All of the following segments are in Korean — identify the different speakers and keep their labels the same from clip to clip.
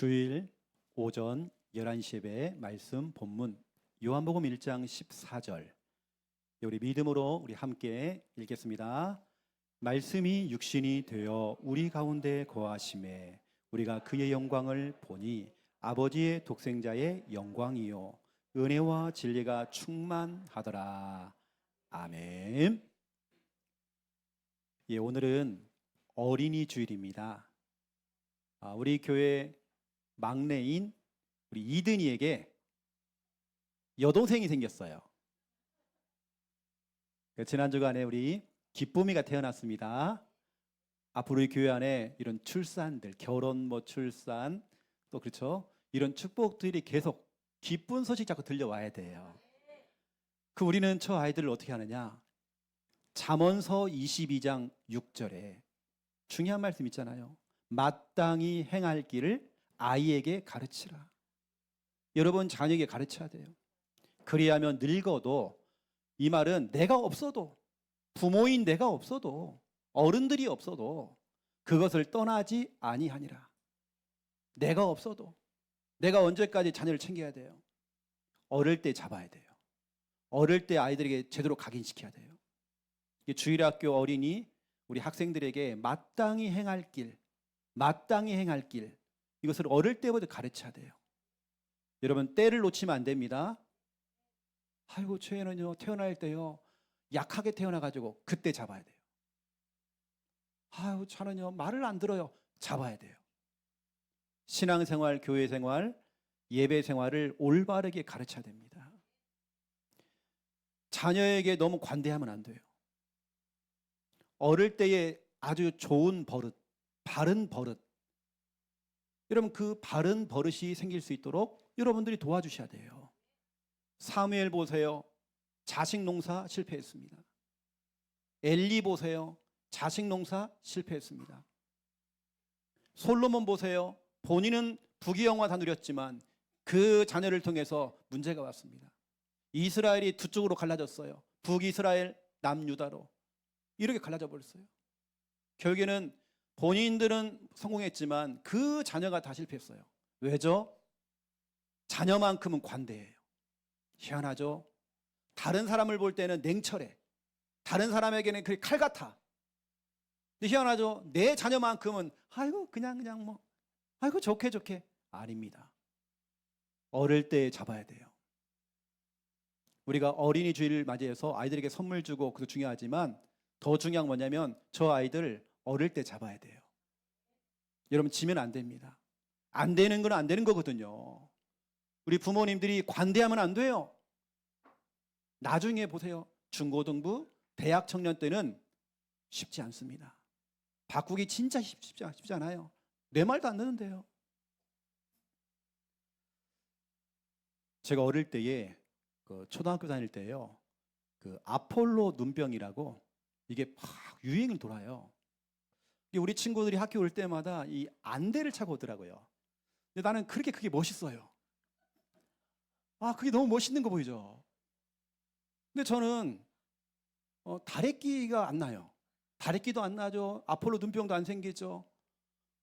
Speaker 1: 주일 오전 11시 예배 말씀 본문 요한복음 1장 14절 우리 믿음으로 우리 함께 읽겠습니다. 말씀이 육신이 되어 우리 가운데 거하심에 우리가 그의 영광을 보니 아버지의 독생자의 영광이요 은혜와 진리가 충만하더라. 아멘. 예, 오늘은 어린이 주일입니다. 우리 교회 막내인 우리 이든이에게 여동생이 생겼어요. 지난 주간에 우리 기쁨이가 태어났습니다. 앞으로 우리 교회 안에 이런 출산들, 결혼 출산 또 그렇죠. 이런 축복들이 계속 기쁜 소식 자꾸 들려와야 돼요. 우리는 저 아이들을 어떻게 하느냐? 잠언서 22장 6절에 중요한 말씀 있잖아요. 마땅히 행할 길을 아이에게 가르치라. 여러분 자녀에게 가르쳐야 돼요. 그리하면 늙어도, 이 말은 내가 없어도, 부모인 내가 없어도, 어른들이 없어도 그것을 떠나지 아니하니라. 내가 없어도 내가 언제까지 자녀를 챙겨야 돼요? 어릴 때 잡아야 돼요. 어릴 때 아이들에게 제대로 각인시켜야 돼요. 주일학교 어린이 우리 학생들에게 마땅히 행할 길, 마땅히 행할 길, 이것을 어릴 때부터 가르쳐야 돼요. 여러분 때를 놓치면 안 됩니다. 아이고 쟤는요 태어날 때요 약하게 태어나가지고 그때 잡아야 돼요. 아유 저는요 말을 안 들어요. 잡아야 돼요. 신앙생활, 교회생활, 예배생활을 올바르게 가르쳐야 됩니다. 자녀에게 너무 관대하면 안 돼요. 어릴 때에 아주 좋은 버릇, 바른 버릇, 여러분 그 바른 버릇이 생길 수 있도록 여러분들이 도와주셔야 돼요. 사무엘 보세요. 자식 농사 실패했습니다. 엘리 보세요. 자식 농사 실패했습니다. 솔로몬 보세요. 본인은 부귀영화 다 누렸지만 그 자녀를 통해서 문제가 왔습니다. 이스라엘이 두 쪽으로 갈라졌어요. 북이스라엘, 남유다로 이렇게 갈라져 버렸어요. 결국에는 본인들은 성공했지만 그 자녀가 다 실패했어요. 왜죠? 자녀만큼은 관대해요. 희한하죠? 다른 사람을 볼 때는 냉철해. 다른 사람에게는 그게 칼 같아. 근데 희한하죠? 내 자녀만큼은 아이고 그냥 뭐 아이고 좋게 아닙니다. 어릴 때 잡아야 돼요. 우리가 어린이 주일을 맞이해서 아이들에게 선물 주고 그것도 중요하지만 더 중요한 건 뭐냐면 저 아이들 어릴 때 잡아야 돼요. 여러분 지면 안 됩니다. 안 되는 건 안 되는 거거든요. 우리 부모님들이 관대하면 안 돼요. 나중에 보세요. 중고등부, 대학 청년 때는 쉽지 않습니다. 바꾸기 진짜 쉽지 않아요. 내 말도 안 듣는데요. 제가 어릴 때에 초등학교 다닐 때요. 아폴로 눈병이라고 이게 막 유행을 돌아요. 우리 친구들이 학교 올 때마다 이 안대를 차고 오더라고요. 근데 나는 그게 멋있어요. 그게 너무 멋있는 거 보이죠? 근데 저는 다래끼가 안 나요. 다래끼도 안 나죠. 아폴로 눈병도 안 생기죠.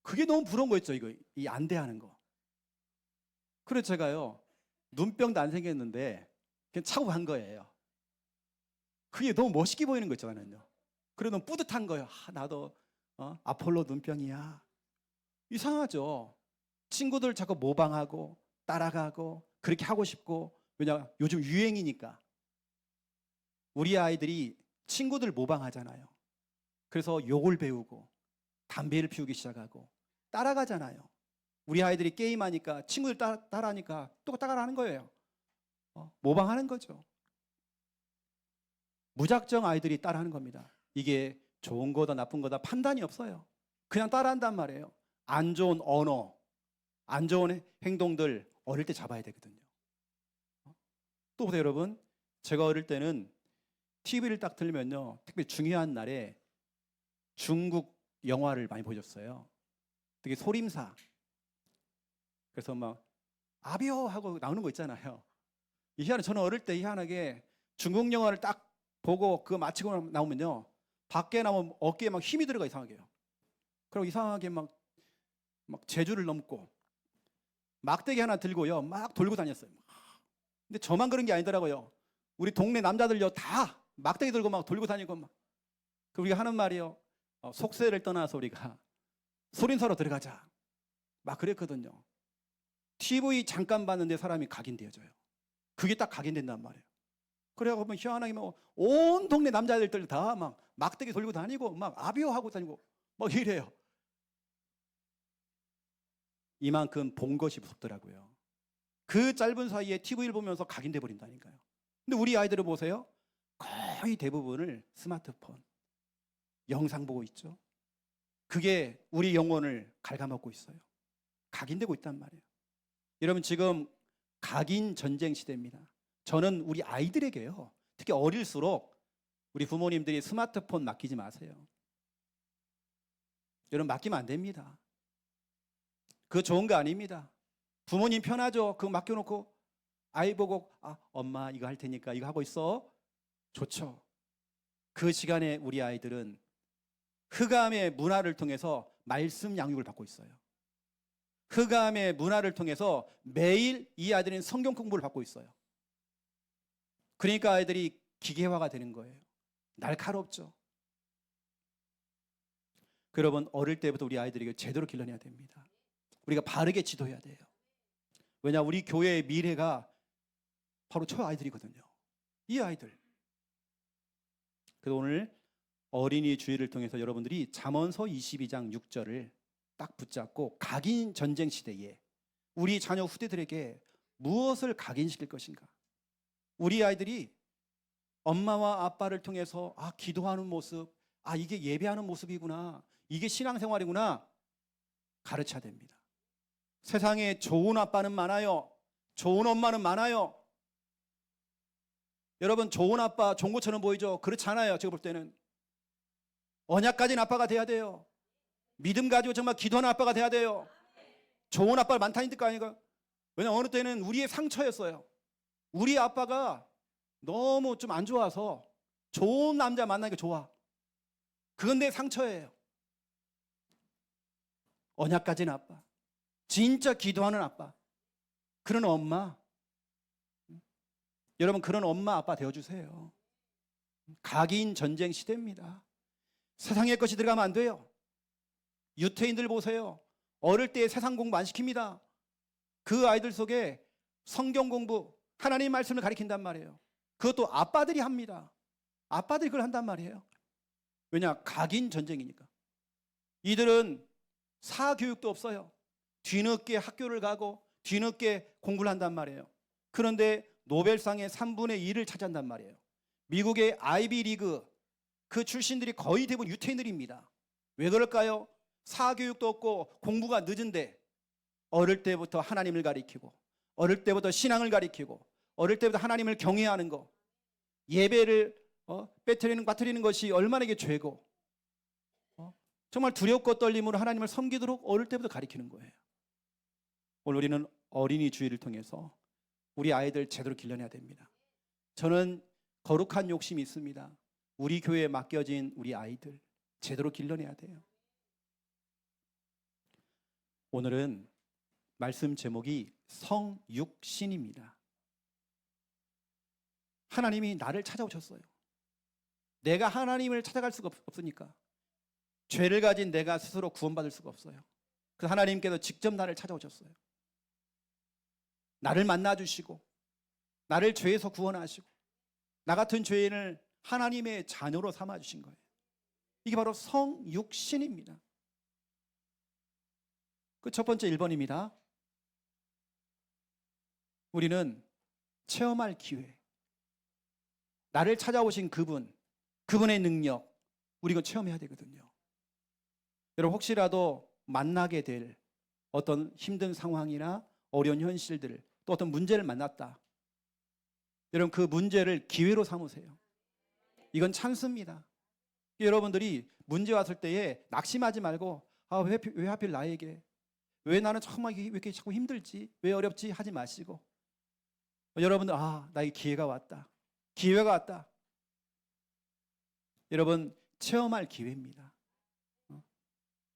Speaker 1: 그게 너무 부러운 거 있죠. 이 안대하는 거. 그래서 제가요 눈병도 안 생겼는데 그냥 차고 간 거예요. 그게 너무 멋있게 보이는 거 있잖아요. 그래 너무 뿌듯한 거예요. 나도 아폴로 눈병이야. 이상하죠. 친구들 자꾸 모방하고 따라가고 그렇게 하고 싶고, 왜냐 요즘 유행이니까. 우리 아이들이 친구들 모방하잖아요. 그래서 욕을 배우고 담배를 피우기 시작하고 따라가잖아요. 우리 아이들이 게임하니까 친구들 따라하니까 또 따라하는 거예요. 모방하는 거죠. 무작정 아이들이 따라하는 겁니다. 이게 좋은 거다 나쁜 거다 판단이 없어요. 그냥 따라한단 말이에요. 안 좋은 언어, 안 좋은 행동들 어릴 때 잡아야 되거든요. 또 보세요 여러분. 제가 어릴 때는 TV를 딱 틀면요, 특별히 중요한 날에 중국 영화를 많이 보여줬어요. 되게 소림사. 그래서 막 아비오 하고 나오는 거 있잖아요. 저는 어릴 때 희한하게 중국 영화를 딱 보고 그거 마치고 나오면요, 밖에 나오면 어깨에 막 힘이 들어가 이상하게요. 그리고 이상하게 막 제주를 넘고 막대기 하나 들고요, 막 돌고 다녔어요. 근데 저만 그런 게 아니더라고요. 우리 동네 남자들요 다 막대기 들고 막 돌고 다니고 막. 그 우리가 하는 말이요, 속세를 떠나서 우리가 소린사로 들어가자 막 그랬거든요. TV 잠깐 봤는데 사람이 각인되어져요. 그게 딱 각인된단 말이에요. 그래갖고 뭐 희한하게 온 동네 남자들들 다 막 막대기 돌고 다니고 막 아비오하고 다니고 막 이래요. 이만큼 본 것이 무섭더라고요. 그 짧은 사이에 TV를 보면서 각인돼 버린다니까요. 근데 우리 아이들을 보세요. 거의 대부분을 스마트폰, 영상 보고 있죠. 그게 우리 영혼을 갉아먹고 있어요. 각인되고 있단 말이에요. 여러분, 지금 각인 전쟁 시대입니다. 저는 우리 아이들에게요, 특히 어릴수록 우리 부모님들이 스마트폰 맡기지 마세요. 여러분, 맡기면 안 됩니다. 그거 좋은 거 아닙니다. 부모님 편하죠. 그거 맡겨놓고 아이 보고 엄마 이거 할 테니까 이거 하고 있어. 좋죠. 그 시간에 우리 아이들은 흑암의 문화를 통해서 말씀 양육을 받고 있어요. 흑암의 문화를 통해서 매일 이 아이들은 성경 공부를 받고 있어요. 그러니까 아이들이 기계화가 되는 거예요. 날카롭죠. 여러분, 어릴 때부터 우리 아이들에게 제대로 길러내야 됩니다. 우리가 바르게 지도해야 돼요. 왜냐, 우리 교회의 미래가 바로 저 아이들이거든요. 이 아이들. 그래서 오늘 어린이 주일을 통해서 여러분들이 잠언서 22장 6절을 딱 붙잡고 각인 전쟁 시대에 우리 자녀 후대들에게 무엇을 각인시킬 것인가? 우리 아이들이 엄마와 아빠를 통해서 기도하는 모습, 이게 예배하는 모습이구나, 이게 신앙생활이구나 가르쳐야 됩니다. 세상에 좋은 아빠는 많아요. 좋은 엄마는 많아요. 여러분, 좋은 아빠 좋은 것처럼 보이죠? 그렇지 않아요. 제가 볼 때는 언약 가진 아빠가 돼야 돼요. 믿음 가지고 정말 기도하는 아빠가 돼야 돼요. 좋은 아빠가 많다는 뜻가 아니가. 왜냐하면 어느 때는 우리의 상처였어요. 우리 아빠가 너무 좀 안 좋아서 좋은 남자 만나는 게 좋아. 그건 내 상처예요. 언약 가진 아빠, 진짜 기도하는 아빠, 그런 엄마, 여러분, 그런 엄마 아빠 되어주세요. 각인 전쟁 시대입니다. 세상의 것이 들어가면 안 돼요. 유태인들 보세요. 어릴 때 세상 공부 안 시킵니다. 그 아이들 속에 성경 공부, 하나님 말씀을 가르친단 말이에요. 그것도 아빠들이 합니다. 아빠들이 그걸 한단 말이에요. 왜냐? 각인 전쟁이니까. 이들은 사교육도 없어요. 뒤늦게 학교를 가고 뒤늦게 공부를 한단 말이에요. 그런데 노벨상의 3분의 1을 차지한단 말이에요. 미국의 아이비리그 그 출신들이 거의 대부분 유태인들입니다. 왜 그럴까요? 사교육도 없고 공부가 늦은데 어릴 때부터 하나님을 가리키고, 어릴 때부터 신앙을 가리키고, 어릴 때부터 하나님을 경외하는 거, 예배를 빠뜨리는 것이 얼마나 이게 죄고, 정말 두렵고 떨림으로 하나님을 섬기도록 어릴 때부터 가리키는 거예요. 오늘 우리는 어린이 주일을 통해서 우리 아이들 제대로 길러내야 됩니다. 저는 거룩한 욕심이 있습니다. 우리 교회에 맡겨진 우리 아이들 제대로 길러내야 돼요. 오늘은 말씀 제목이 성육신입니다. 하나님이 나를 찾아오셨어요. 내가 하나님을 찾아갈 수가 없으니까, 죄를 가진 내가 스스로 구원받을 수가 없어요. 그래서 하나님께서 직접 나를 찾아오셨어요. 나를 만나주시고 나를 죄에서 구원하시고 나 같은 죄인을 하나님의 자녀로 삼아주신 거예요. 이게 바로 성육신입니다. 그 첫 번째 1번입니다. 우리는 체험할 기회, 나를 찾아오신 그분의 능력, 우리가 체험해야 되거든요. 여러분, 혹시라도 만나게 될 어떤 힘든 상황이나 어려운 현실들, 또 어떤 문제를 만났다. 여러분, 그 문제를 기회로 삼으세요. 이건 찬스입니다. 여러분들이 문제 왔을 때에 낙심하지 말고 왜 하필 나에게, 왜 나는 정말 왜 이렇게 자꾸 힘들지, 왜 어렵지 하지 마시고, 여러분들 나의 기회가 왔다. 기회가 왔다. 여러분, 체험할 기회입니다.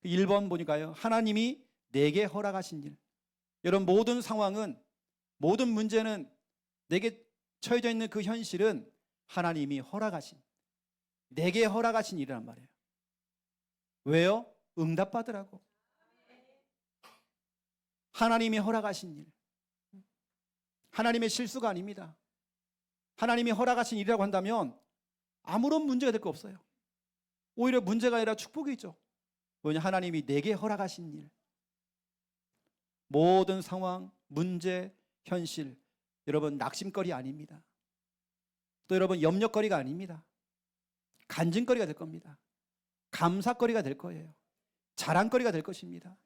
Speaker 1: 1번 보니까요, 하나님이 내게 허락하신 일. 여러분, 모든 상황은, 모든 문제는, 내게 처해져 있는 그 현실은 하나님이 허락하신, 내게 허락하신 일이란 말이에요. 왜요? 응답받으라고. 하나님이 허락하신 일, 하나님의 실수가 아닙니다. 하나님이 허락하신 일이라고 한다면 아무런 문제가 될 거 없어요. 오히려 문제가 아니라 축복이죠. 왜냐, 하나님이 내게 허락하신 일, 모든 상황, 문제, 현실, 여러분 낙심거리 아닙니다. 또 여러분 염려거리가 아닙니다. 간증거리가 될 겁니다. 감사거리가 될 거예요. 자랑거리가 될 것입니다.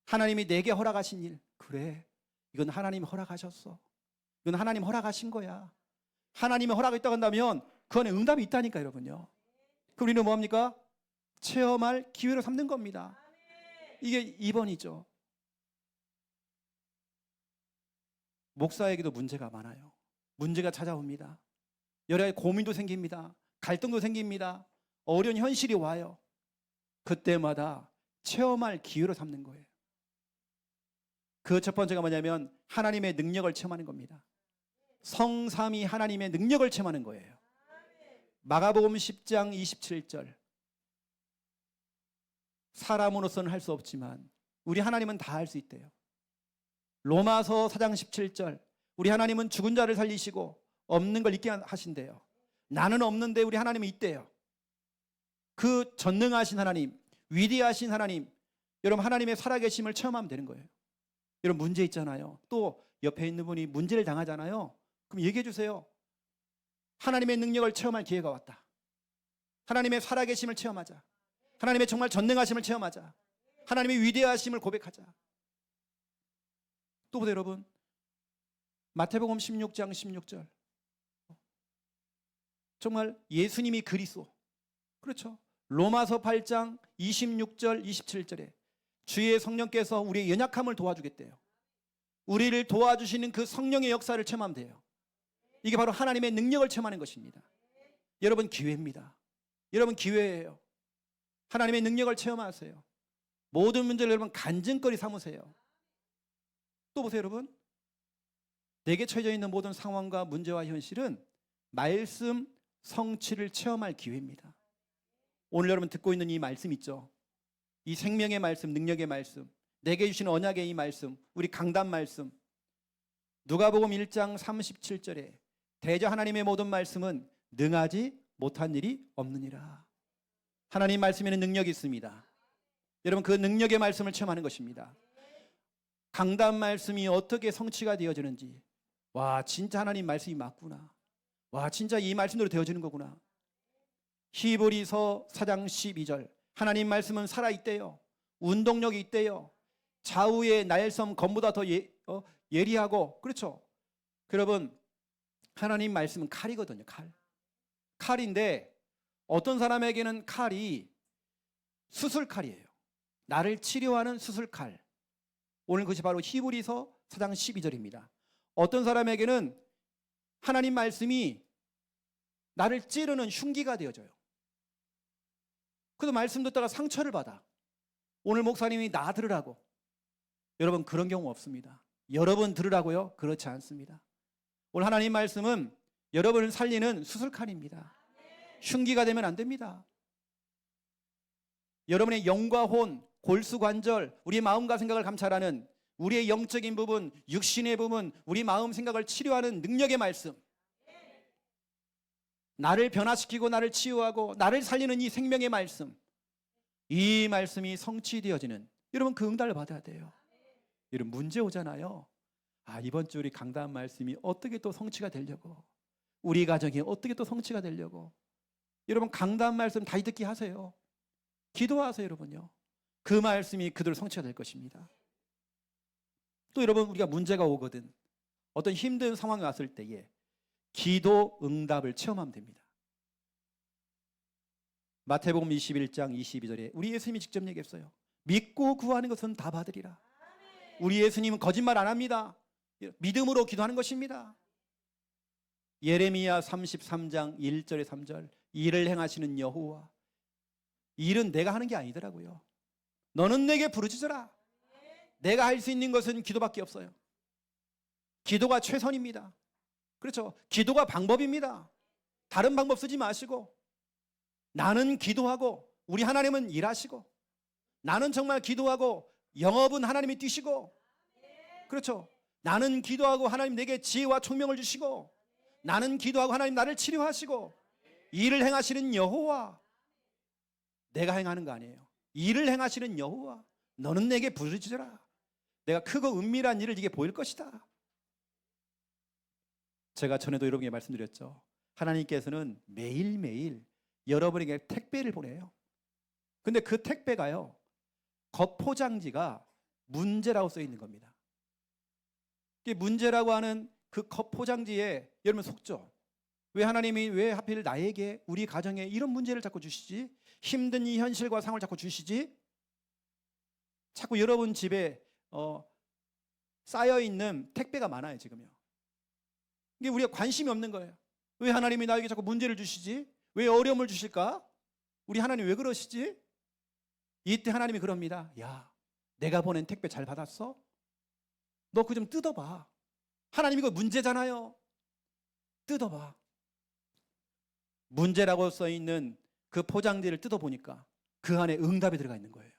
Speaker 1: 하나님이 내게 허락하신 일, 그래, 이건 하나님이 허락하셨어. 이건 하나님 허락하신 거야. 하나님이 허락했다고 한다면 그 안에 응답이 있다니까, 여러분요. 그럼 우리는 뭐합니까? 체험할 기회로 삼는 겁니다. 이게 2번이죠. 목사에게도 문제가 많아요. 문제가 찾아옵니다. 여러 가지 고민도 생깁니다. 갈등도 생깁니다. 어려운 현실이 와요. 그때마다 체험할 기회로 삼는 거예요. 그 첫 번째가 뭐냐면 하나님의 능력을 체험하는 겁니다. 성삼위 하나님의 능력을 체험하는 거예요. 마가복음 10장 27절. 사람으로서는 할 수 없지만 우리 하나님은 다 할 수 있대요. 로마서 4장 17절. 우리 하나님은 죽은 자를 살리시고 없는 걸 있게 하신대요. 나는 없는데 우리 하나님은 있대요. 그 전능하신 하나님, 위대하신 하나님, 여러분 하나님의 살아계심을 체험하면 되는 거예요. 여러분 문제 있잖아요. 또 옆에 있는 분이 문제를 당하잖아요. 그럼 얘기해 주세요. 하나님의 능력을 체험할 기회가 왔다. 하나님의 살아계심을 체험하자. 하나님의 정말 전능하심을 체험하자. 하나님의 위대하심을 고백하자. 또 보세요, 여러분. 마태복음 16장 16절. 정말 예수님이 그리스도. 그렇죠. 로마서 8장 26절 27절에 주의 성령께서 우리의 연약함을 도와주겠대요. 우리를 도와주시는 그 성령의 역사를 체험하면 돼요. 이게 바로 하나님의 능력을 체험하는 것입니다. 여러분 기회입니다. 여러분 기회예요. 하나님의 능력을 체험하세요. 모든 문제를 여러분 간증거리 삼으세요. 또 보세요, 여러분. 내게 처해져 있는 모든 상황과 문제와 현실은 말씀 성취를 체험할 기회입니다. 오늘 여러분 듣고 있는 이 말씀 있죠? 이 생명의 말씀, 능력의 말씀, 내게 주신 언약의 이 말씀, 우리 강단 말씀. 누가복음 1장 37절에 대저 하나님의 모든 말씀은 능하지 못한 일이 없느니라. 하나님 말씀에는 능력이 있습니다. 여러분 그 능력의 말씀을 체험하는 것입니다. 강단 말씀이 어떻게 성취가 되어지는지, 와 진짜 하나님 말씀이 맞구나, 와 진짜 이 말씀대로 되어지는 거구나. 히브리서 4장 12절. 하나님 말씀은 살아있대요. 운동력이 있대요. 좌우의 날섬 검보다 더 예리하고, 그렇죠. 여러분 하나님 말씀은 칼이거든요. 칼인데 어떤 사람에게는 칼이 수술칼이에요. 나를 치료하는 수술칼. 오늘 그것이 바로 히브리서 4장 12절입니다. 어떤 사람에게는 하나님 말씀이 나를 찌르는 흉기가 되어져요. 그래서 말씀 듣다가 상처를 받아. 오늘 목사님이 나 들으라고. 여러분 그런 경우 없습니다. 여러분 들으라고요? 그렇지 않습니다. 오늘 하나님 말씀은 여러분을 살리는 수술칼입니다. 흉기가 되면 안 됩니다. 여러분의 영과 혼, 골수관절, 우리의 마음과 생각을 감찰하는 우리의 영적인 부분, 육신의 부분, 우리 마음 생각을 치료하는 능력의 말씀, 나를 변화시키고 나를 치유하고 나를 살리는 이 생명의 말씀, 이 말씀이 성취되어지는, 여러분 그 응답을 받아야 돼요. 여러분 문제 오잖아요. 이번 주 우리 강단 말씀이 어떻게 또 성취가 되려고, 우리 가정이 어떻게 또 성취가 되려고. 여러분 강단 말씀 다시 듣기 하세요. 기도하세요. 여러분요, 그 말씀이 그대로 성취가 될 것입니다. 또 여러분 우리가 문제가 오거든, 어떤 힘든 상황이 왔을 때에 기도 응답을 체험하면 됩니다. 마태복음 21장 22절에 우리 예수님이 직접 얘기했어요. 믿고 구하는 것은 다 받으리라. 우리 예수님은 거짓말 안 합니다. 믿음으로 기도하는 것입니다. 예레미야 33장 1절에 3절. 일을 행하시는 여호와. 일은 내가 하는 게 아니더라고요. 너는 내게 부르짖어라. 내가 할 수 있는 것은 기도밖에 없어요. 기도가 최선입니다. 그렇죠? 기도가 방법입니다. 다른 방법 쓰지 마시고, 나는 기도하고 우리 하나님은 일하시고, 나는 정말 기도하고 영업은 하나님이 뛰시고, 그렇죠? 나는 기도하고 하나님 내게 지혜와 총명을 주시고, 나는 기도하고 하나님 나를 치료하시고, 일을 행하시는 여호와, 내가 행하는 거 아니에요. 일을 행하시는 여호와, 너는 내게 부르짖으라. 내가 크고 은밀한 일을 네게 보일 것이다. 제가 전에도 여러분에게 말씀드렸죠. 하나님께서는 매일매일 여러분에게 택배를 보내요. 근데 그 택배가요, 겉포장지가 문제라고 써 있는 겁니다. 문제라고 하는 그 겉포장지에 여러분 속죠. 왜 하나님이 왜 하필 나에게, 우리 가정에 이런 문제를 자꾸 주시지? 힘든 이 현실과 상황을 자꾸 주시지? 자꾸 여러분 집에 쌓여있는 택배가 많아요, 지금요. 이게 우리가 관심이 없는 거예요. 왜 하나님이 나에게 자꾸 문제를 주시지? 왜 어려움을 주실까? 우리 하나님 왜 그러시지? 이때 하나님이 그럽니다. 야, 내가 보낸 택배 잘 받았어? 너 그거 좀 뜯어봐. 하나님 이거 문제잖아요. 뜯어봐. 문제라고 써있는 그 포장지를 뜯어보니까 그 안에 응답이 들어가 있는 거예요.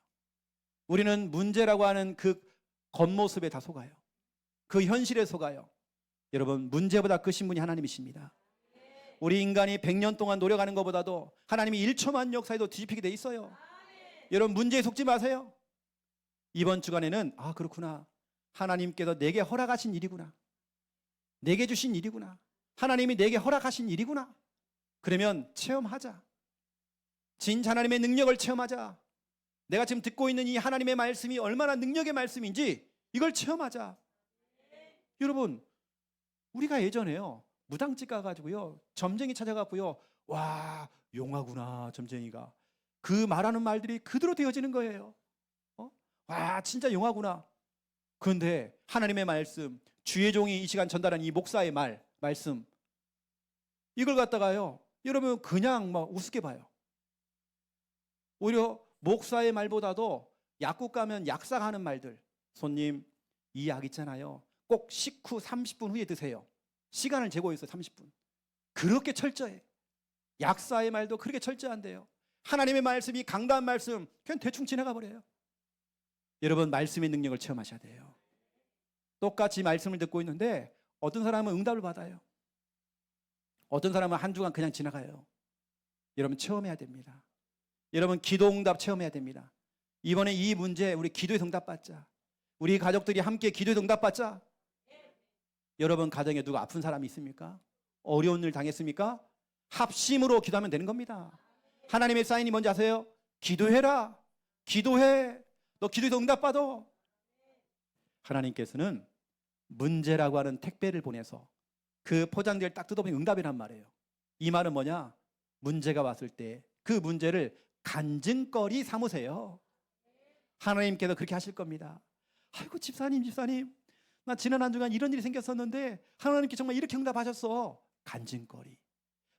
Speaker 1: 우리는 문제라고 하는 그 겉모습에 다 속아요. 그 현실에 속아요. 여러분, 문제보다 크신 분이 하나님이십니다. 우리 인간이 100년 동안 노력하는 것보다도 하나님이 1초만 역사에도 뒤집히게 돼 있어요. 여러분, 문제에 속지 마세요. 이번 주간에는 그렇구나, 하나님께서 내게 허락하신 일이구나, 내게 주신 일이구나, 하나님이 내게 허락하신 일이구나. 그러면 체험하자. 진짜 하나님의 능력을 체험하자. 내가 지금 듣고 있는 이 하나님의 말씀이 얼마나 능력의 말씀인지 이걸 체험하자. 여러분, 우리가 예전에요, 무당집 가가지고요, 점쟁이 찾아갔고요, 와, 용하구나 점쟁이가, 그 말하는 말들이 그대로 되어지는 거예요. 와, 진짜 용하구나. 그런데 하나님의 말씀, 주의 종이 이 시간 전달한 이 목사의 말씀, 이걸 갖다가요, 여러분 그냥 막 우습게 봐요. 오히려 목사의 말보다도 약국 가면 약사가 하는 말들, 손님 이 약 있잖아요, 꼭 식후 30분 후에 드세요. 시간을 재고 있어요. 30분. 그렇게 철저해. 약사의 말도 그렇게 철저한데요, 하나님의 말씀이 강다한 말씀 그냥 대충 지나가 버려요. 여러분, 말씀의 능력을 체험하셔야 돼요. 똑같이 말씀을 듣고 있는데 어떤 사람은 응답을 받아요. 어떤 사람은 한 주간 그냥 지나가요. 여러분, 체험해야 됩니다. 여러분, 기도 응답 체험해야 됩니다. 이번에 이 문제 우리 기도의 응답 받자. 우리 가족들이 함께 기도의 응답 받자. 여러분 가정에 누가 아픈 사람이 있습니까? 어려운 일 당했습니까? 합심으로 기도하면 되는 겁니다. 하나님의 사인이 뭔지 아세요? 기도해라. 기도해. 너 기도에서 응답 받아. 하나님께서는 문제라고 하는 택배를 보내서 그 포장지를 딱 뜯어보니 응답이란 말이에요. 이 말은 뭐냐? 문제가 왔을 때 그 문제를 간증거리 삼으세요. 하나님께서 그렇게 하실 겁니다. 아이고 집사님 나 지난 한 주간 이런 일이 생겼었는데 하나님께 정말 이렇게 응답하셨어. 간증거리.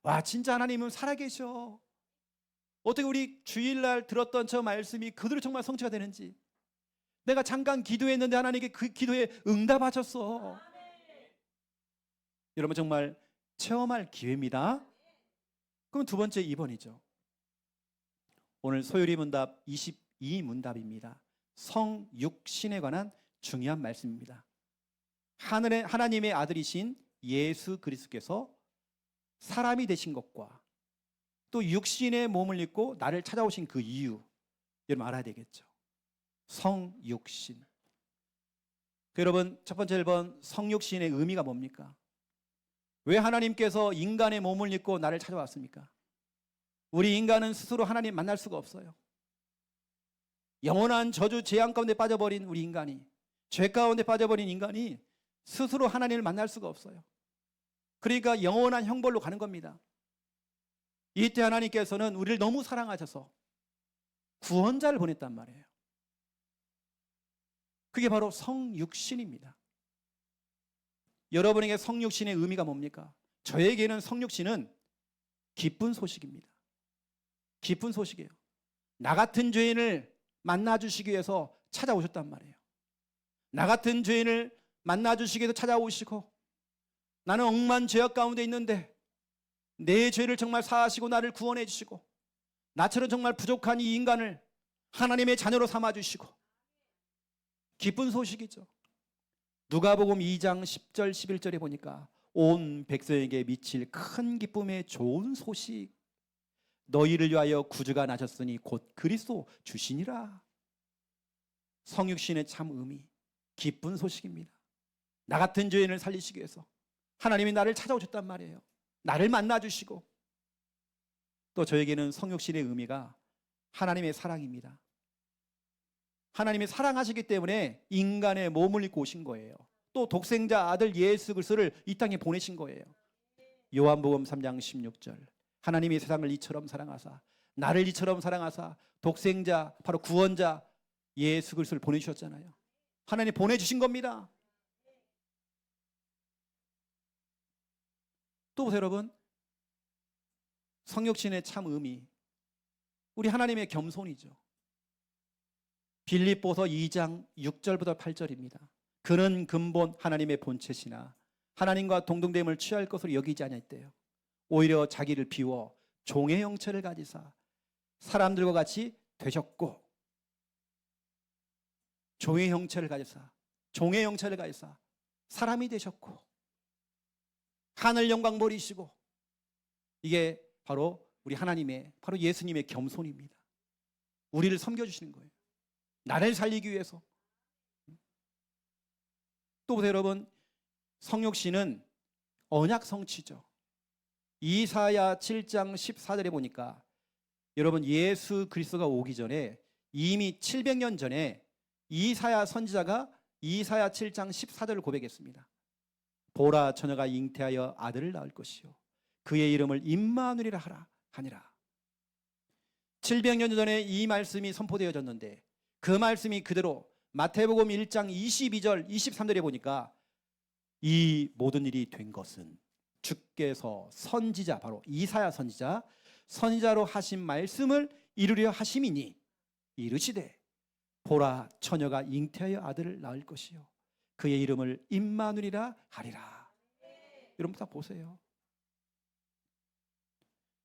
Speaker 1: 와, 진짜 하나님은 살아계셔. 어떻게 우리 주일날 들었던 저 말씀이 그대로 정말 성취가 되는지, 내가 잠깐 기도했는데 하나님께 그 기도에 응답하셨어. 여러분, 정말 체험할 기회입니다. 그럼 두 번째 2번이죠. 오늘 소요리 문답 22문답입니다. 성육신에 관한 중요한 말씀입니다. 하나님의 아들이신 예수 그리스도께서 사람이 되신 것과 또 육신의 몸을 입고 나를 찾아오신 그 이유, 여러분 알아야 되겠죠. 성육신. 여러분, 첫 번째 1번, 성육신의 의미가 뭡니까? 왜 하나님께서 인간의 몸을 입고 나를 찾아왔습니까? 우리 인간은 스스로 하나님 만날 수가 없어요. 영원한 저주 재앙 가운데 빠져버린 우리 인간이, 죄 가운데 빠져버린 인간이 스스로 하나님을 만날 수가 없어요. 그러니까 영원한 형벌로 가는 겁니다. 이때 하나님께서는 우리를 너무 사랑하셔서 구원자를 보냈단 말이에요. 그게 바로 성육신입니다. 여러분에게 성육신의 의미가 뭡니까? 저에게는 성육신은 기쁜 소식입니다. 기쁜 소식이에요. 나 같은 죄인을 만나주시기 위해서 찾아오셨단 말이에요. 나 같은 죄인을 만나주시기 위해서 찾아오시고, 나는 억만 죄악 가운데 있는데 내 죄를 정말 사하시고 나를 구원해 주시고, 나처럼 정말 부족한 이 인간을 하나님의 자녀로 삼아주시고, 기쁜 소식이죠. 누가복음 2장 10절 11절에 보니까 온 백성에게 미칠 큰 기쁨의 좋은 소식, 너희를 위하여 구주가 나셨으니 곧 그리스도 주시니라. 성육신의 참 의미, 기쁜 소식입니다. 나 같은 죄인을 살리시기 위해서 하나님이 나를 찾아오셨단 말이에요. 나를 만나주시고, 또 저에게는 성육신의 의미가 하나님의 사랑입니다. 하나님이 사랑하시기 때문에 인간의 몸을 입고 오신 거예요. 또 독생자 아들 예수 그리스도를 이 땅에 보내신 거예요. 요한복음 3장 16절, 하나님이 세상을 이처럼 사랑하사, 나를 이처럼 사랑하사 독생자, 바로 구원자 예수 그리스도를 보내주셨잖아요. 하나님 보내주신 겁니다. 또 보세요 여러분, 성육신의 참 의미, 우리 하나님의 겸손이죠. 빌립보서 2장 6절부터 8절입니다. 그는 근본 하나님의 본체시나 하나님과 동등됨을 취할 것으로 여기지 아니했대요. 오히려 자기를 비워 종의 형체를 가지사 사람들과 같이 되셨고, 종의 형체를 가지사 사람이 되셨고, 하늘 영광 버리시고, 이게 바로 우리 하나님의, 바로 예수님의 겸손입니다. 우리를 섬겨주시는 거예요. 나를 살리기 위해서. 또 보세요 여러분, 성육신은 언약 성취죠. 이사야 7장 14절에 보니까 여러분, 예수 그리스도가 오기 전에 이미 700년 전에 이사야 선지자가 이사야 7장 14절을 고백했습니다. 보라, 처녀가 잉태하여 아들을 낳을 것이요 그의 이름을 임마누엘이라 하니라. 700년 전에 이 말씀이 선포되어졌는데, 그 말씀이 그대로 마태복음 1장 22절 23절에 보니까 이 모든 일이 된 것은 주께서 선지자, 바로 이사야 선지자로 하신 말씀을 이루려 하심이니, 이르시되 보라, 처녀가 잉태하여 아들을 낳을 것이요 그의 이름을 임마누엘이라 하리라. 여러분 다 보세요.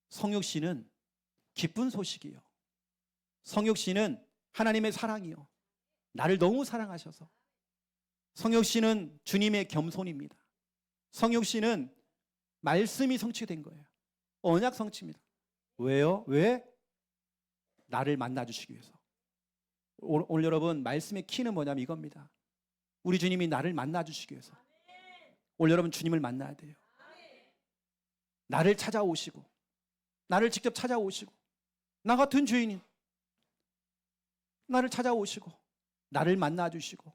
Speaker 1: 성육신은 기쁜 소식이요, 성육신은 하나님의 사랑이요, 나를 너무 사랑하셔서. 성육신은 주님의 겸손입니다. 성육신은 말씀이 성취된 거예요. 언약 성취입니다. 왜요? 왜? 나를 만나주시기 위해서. 오늘 여러분, 말씀의 키는 뭐냐면 이겁니다. 우리 주님이 나를 만나주시기 위해서. 오늘 여러분, 주님을 만나야 돼요. 나를 찾아오시고, 나를 직접 찾아오시고, 나 같은 죄인인 나를 찾아오시고, 나를 만나주시고,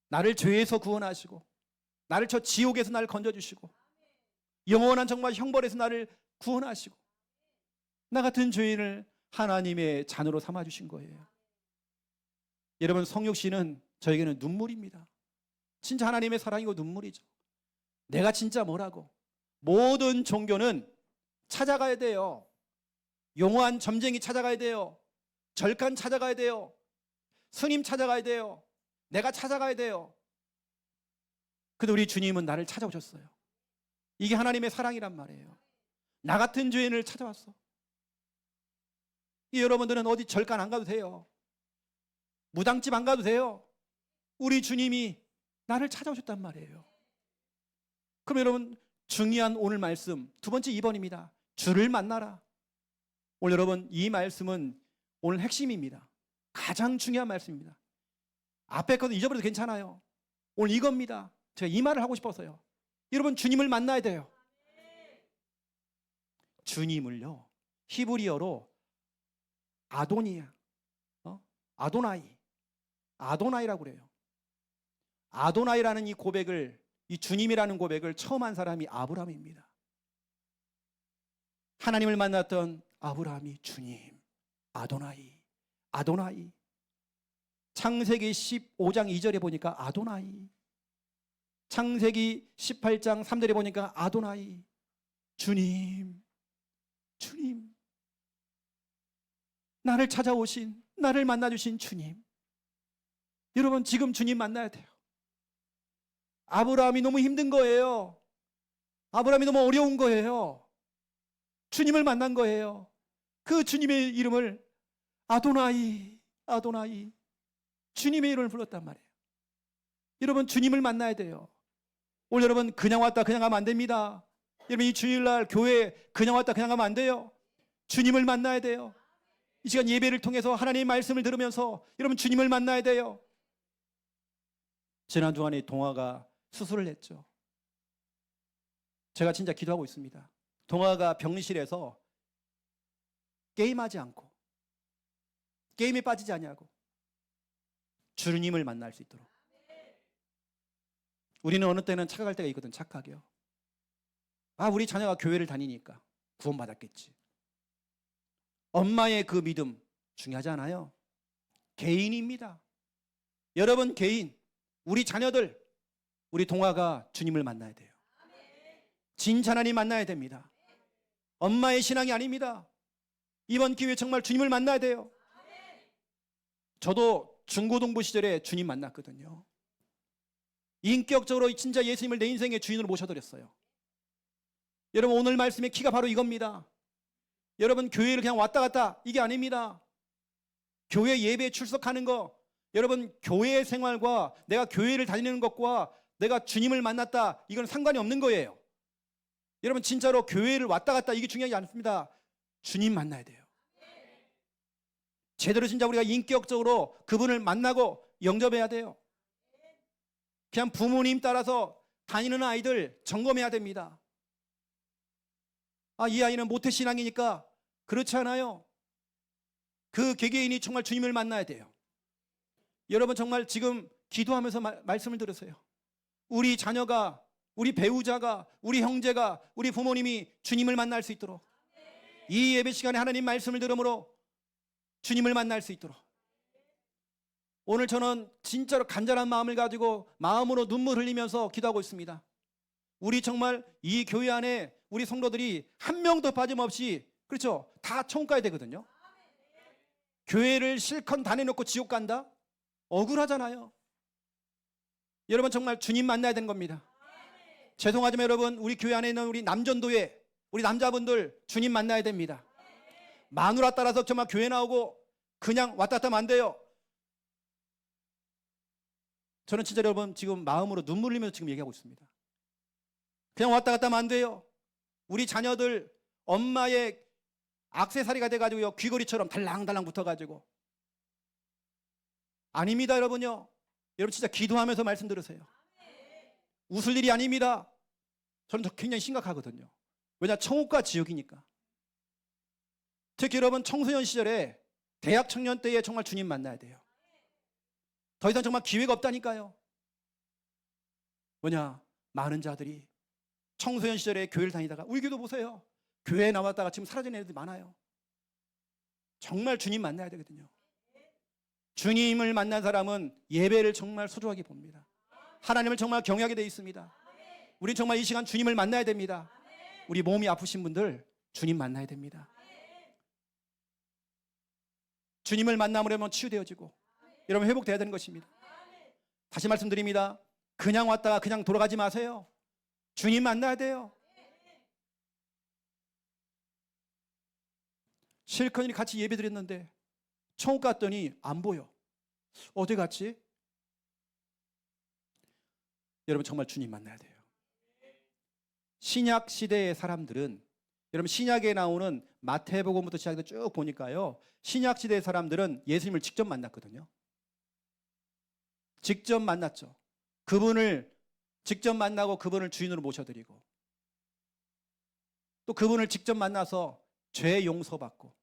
Speaker 1: 나를 죄에서 구원하시고, 나를 저 지옥에서 나를 건져주시고, 영원한 정말 형벌에서 나를 구원하시고, 나 같은 죄인을 하나님의 자녀로 삼아주신 거예요. 여러분, 성육신은 저에게는 눈물입니다. 진짜 하나님의 사랑이고 눈물이죠. 내가 진짜 뭐라고? 모든 종교는 찾아가야 돼요. 용한 점쟁이 찾아가야 돼요. 절간 찾아가야 돼요. 스님 찾아가야 돼요. 내가 찾아가야 돼요. 근데 우리 주님은 나를 찾아오셨어요. 이게 하나님의 사랑이란 말이에요. 나 같은 죄인을 찾아왔어. 여러분들은 어디 절간 안 가도 돼요. 무당집 안 가도 돼요. 우리 주님이 나를 찾아오셨단 말이에요. 그럼 여러분, 중요한 오늘 말씀 두 번째 2번입니다. 주를 만나라. 오늘 여러분, 이 말씀은 오늘 핵심입니다. 가장 중요한 말씀입니다. 앞에 것도 잊어버려도 괜찮아요. 오늘 이겁니다. 제가 이 말을 하고 싶어서요. 여러분, 주님을 만나야 돼요. 주님을요, 히브리어로 아도니야, 아도나이라고 그래요. 아도나이라는 이 고백을, 이 주님이라는 고백을 처음 한 사람이 아브라함입니다. 하나님을 만났던 아브라함이 주님, 아도나이. 창세기 15장 2절에 보니까 아도나이. 창세기 18장 3절에 보니까 아도나이. 주님. 나를 찾아오신, 나를 만나주신 주님. 여러분 지금 주님 만나야 돼요. 아브라함이 너무 힘든 거예요. 아브라함이 너무 어려운 거예요. 주님을 만난 거예요. 그 주님의 이름을 아도나이, 아도나이, 주님의 이름을 불렀단 말이에요. 여러분 주님을 만나야 돼요. 오늘 여러분 그냥 왔다 그냥 가면 안 됩니다. 여러분 이 주일날 교회 그냥 왔다 그냥 가면 안 돼요. 주님을 만나야 돼요. 이 시간 예배를 통해서 하나님의 말씀을 들으면서 여러분 주님을 만나야 돼요. 지난 주간에 동아가 수술을 했죠. 제가 진짜 기도하고 있습니다. 동아가 병실에서 게임하지 않고 게임에 빠지지 아니하고 주님을 만날 수 있도록. 우리는 어느 때는 착각할 때가 있거든. 착각이요. 우리 자녀가 교회를 다니니까 구원받았겠지. 엄마의 그 믿음 중요하지 않아요. 개인입니다. 여러분 개인, 우리 자녀들, 우리 동아가 주님을 만나야 돼요. 진짜 하나님 만나야 됩니다. 엄마의 신앙이 아닙니다. 이번 기회에 정말 주님을 만나야 돼요. 저도 중고등부 시절에 주님 만났거든요. 인격적으로 진짜 예수님을 내 인생의 주인으로 모셔드렸어요. 여러분 오늘 말씀의 키가 바로 이겁니다. 여러분 교회를 그냥 왔다 갔다 이게 아닙니다. 교회 예배에 출석하는 거, 여러분 교회 생활과 내가 교회를 다니는 것과 내가 주님을 만났다 이건 상관이 없는 거예요. 여러분 진짜로 교회를 왔다 갔다 이게 중요하지 않습니다. 주님 만나야 돼요. 제대로 진짜 우리가 인격적으로 그분을 만나고 영접해야 돼요. 그냥 부모님 따라서 다니는 아이들 점검해야 됩니다. 이 아이는 모태신앙이니까 그렇지 않아요. 그 개개인이 정말 주님을 만나야 돼요. 여러분 정말 지금 기도하면서 말씀을 들으세요. 우리 자녀가, 우리 배우자가, 우리 형제가, 우리 부모님이 주님을 만날 수 있도록 이 예배 시간에 하나님 말씀을 들으므로 주님을 만날 수 있도록. 오늘 저는 진짜로 간절한 마음을 가지고 마음으로 눈물 흘리면서 기도하고 있습니다. 우리 정말 이 교회 안에 우리 성도들이 한 명도 빠짐없이, 그렇죠? 다 천국 가야 되거든요. 교회를 실컷 다녀놓고 지옥 간다? 억울하잖아요. 여러분 정말 주님 만나야 되는 겁니다. 죄송하지만 여러분 우리 교회 안에 있는 우리 남전도회 우리 남자분들 주님 만나야 됩니다. 마누라 따라서 정말 교회 나오고 그냥 왔다 갔다 하면 안 돼요. 저는 진짜 여러분 지금 마음으로 눈물 흘리면서 지금 얘기하고 있습니다. 그냥 왔다 갔다 하면 안 돼요. 우리 자녀들 엄마의 액세서리가 돼가지고요 귀걸이처럼 달랑달랑 붙어가지고 아닙니다. 여러분요, 여러분 진짜 기도하면서 말씀 들으세요. 웃을 일이 아닙니다. 저는 굉장히 심각하거든요. 왜냐, 천국과 지옥이니까. 특히 여러분 청소년 시절에 대학 청년 때에 정말 주님 만나야 돼요. 더 이상 정말 기회가 없다니까요. 뭐냐, 많은 자들이 청소년 시절에 교회를 다니다가 우리 교도 보세요. 교회에 나왔다가 지금 사라진 애들이 많아요. 정말 주님 만나야 되거든요. 주님을 만난 사람은 예배를 정말 소중하게 봅니다. 하나님을 정말 경외하게 돼 있습니다. 우린 정말 이 시간 주님을 만나야 됩니다. 우리 몸이 아프신 분들 주님 만나야 됩니다. 주님을 만나면 치유되어지고 여러분 회복돼야 되는 것입니다. 다시 말씀드립니다. 그냥 왔다가 그냥 돌아가지 마세요. 주님 만나야 돼요. 실컷 같이 예배 드렸는데 천국 갔더니 안 보여. 어디 갔지? 여러분 정말 주님 만나야 돼요. 신약 시대의 사람들은, 여러분 신약에 나오는 마태복음부터 시작해서 쭉 보니까요, 신약 시대의 사람들은 예수님을 직접 만났거든요. 직접 만났죠. 그분을 직접 만나고 그분을 주인으로 모셔드리고 또 그분을 직접 만나서 죄 용서받고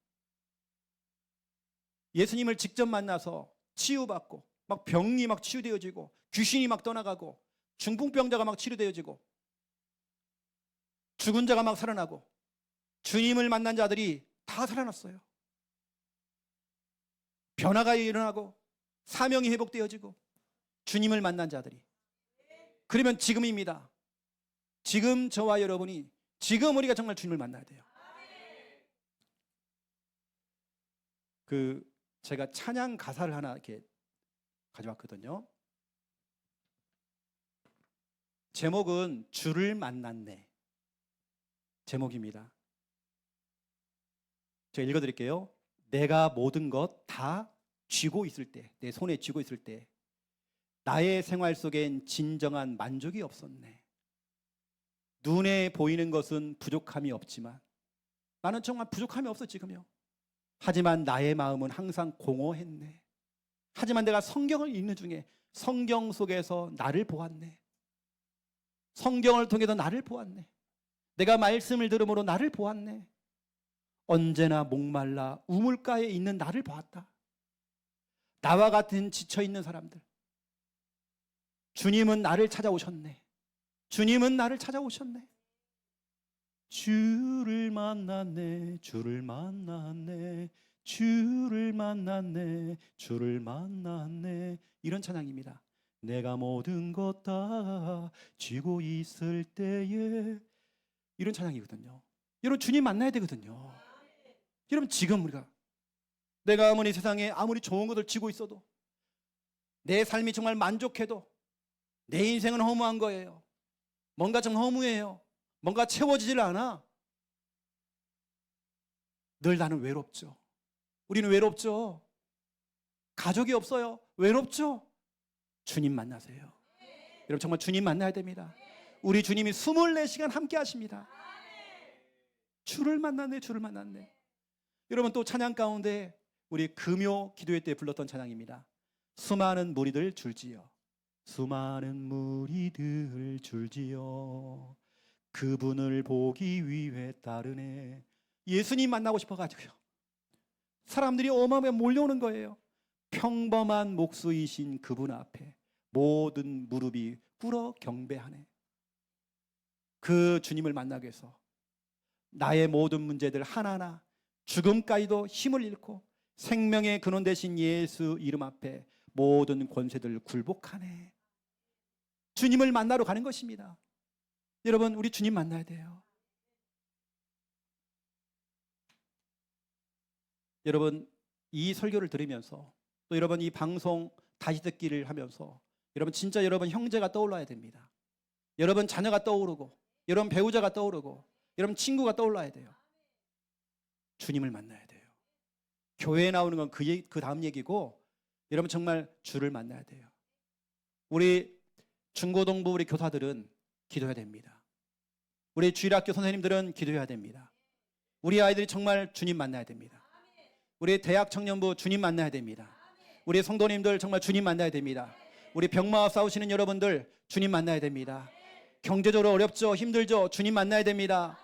Speaker 1: 예수님을 직접 만나서 치유받고 막 병이 막 치유되어지고 귀신이 막 떠나가고 중풍병자가 막 치료되어지고 죽은 자가 막 살아나고 주님을 만난 자들이 다 살아났어요. 변화가 일어나고 사명이 회복되어지고 주님을 만난 자들이. 그러면 지금입니다. 지금 저와 여러분이 지금 우리가 정말 주님을 만나야 돼요. 제가 찬양 가사를 하나 이렇게 가져왔거든요. 제목은 주를 만났네. 제목입니다. 제가 읽어드릴게요. 내가 모든 것 다 쥐고 있을 때, 내 손에 쥐고 있을 때 나의 생활 속엔 진정한 만족이 없었네. 눈에 보이는 것은 부족함이 없지만 나는 정말 부족함이 없어 지금요. 하지만 나의 마음은 항상 공허했네. 하지만 내가 성경을 읽는 중에 성경 속에서 나를 보았네. 성경을 통해서 나를 보았네. 내가 말씀을 들음으로 나를 보았네. 언제나 목말라 우물가에 있는 나를 보았다. 나와 같은 지쳐있는 사람들, 주님은 나를 찾아오셨네. 주님은 나를 찾아오셨네. 주를 만났네. 주를 만났네. 주를 만났네. 주를 만났네. 이런 찬양입니다. 내가 모든 것 다 쥐고 있을 때에, 이런 찬양이거든요. 여러분, 주님 만나야 되거든요. 여러분, 지금 우리가 내가 아무리 세상에 아무리 좋은 것을 쥐고 있어도, 내 삶이 정말 만족해도 내 인생은 허무한 거예요. 뭔가 좀 허무해요. 뭔가 채워지질 않아. 늘 나는 외롭죠. 우리는 외롭죠. 가족이 없어요. 외롭죠. 주님 만나세요. 여러분, 정말 주님 만나야 됩니다. 우리 주님이 24시간 함께 하십니다. 주를 만났네. 주를 만났네. 여러분, 또 찬양 가운데 우리 금요 기도회 때 불렀던 찬양입니다. 수많은 무리들 줄지어. 수많은 무리들 줄지어 그분을 보기 위해 따르네. 예수님 만나고 싶어가지고요. 사람들이 어마어마하게 몰려오는 거예요. 평범한 목수이신 그분 앞에 모든 무릎이 꿇어 경배하네. 그 주님을 만나기 위해서 나의 모든 문제들 하나하나, 죽음까지도 힘을 잃고 생명의 근원 되신 예수 이름 앞에 모든 권세들 굴복하네. 주님을 만나러 가는 것입니다. 여러분, 우리 주님 만나야 돼요. 여러분, 이 설교를 들으면서 또 여러분 이 방송 다시 듣기를 하면서 여러분 진짜 여러분 형제가 떠올라야 됩니다. 여러분 자녀가 떠오르고, 여러분 배우자가 떠오르고, 여러분 친구가 떠올라야 돼요. 주님을 만나야 돼요. 교회에 나오는 건 그 다음 얘기고, 여러분 정말 주를 만나야 돼요. 우리 중고등부 우리 교사들은 기도해야 됩니다. 우리 주일학교 선생님들은 기도해야 됩니다. 우리 아이들이 정말 주님 만나야 됩니다. 우리 대학 청년부 주님 만나야 됩니다. 우리 성도님들 정말 주님 만나야 됩니다. 우리 병마와 싸우시는 여러분들 주님 만나야 됩니다. 경제적으로 어렵죠? 힘들죠? 주님 만나야 됩니다.